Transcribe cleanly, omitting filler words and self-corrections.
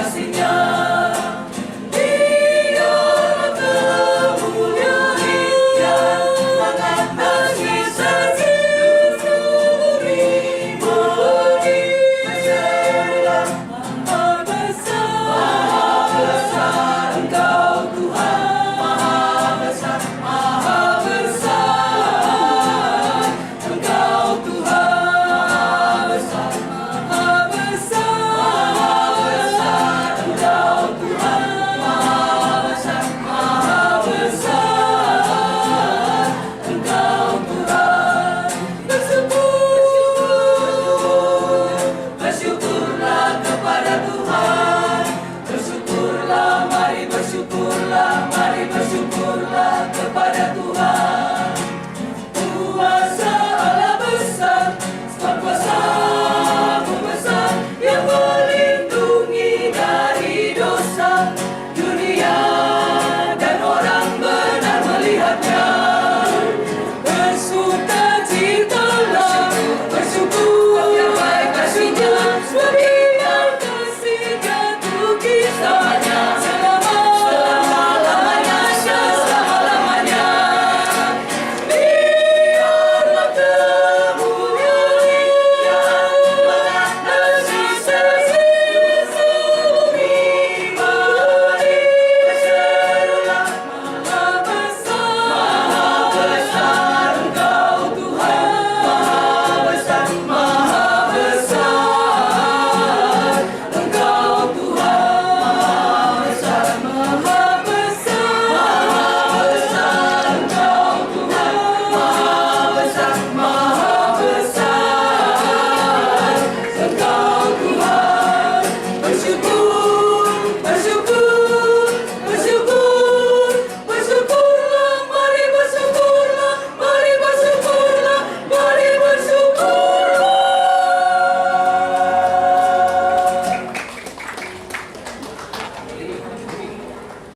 kasih-Nya. Dia kemuliaan mengangkat kisah-Nya. Maha besar Engkau Tuhan, maha besar Engkau Tuhan, maha besar Engkau Tuhan, maha besar Engkau Tuhan. Bersyukurlah kepada Tuhan, bersyukurlah, mari bersyukurlah kepada Tuhan. Kuasa Allah besar, sebab kuasa-Mu besar, yang melindungi dari dosa.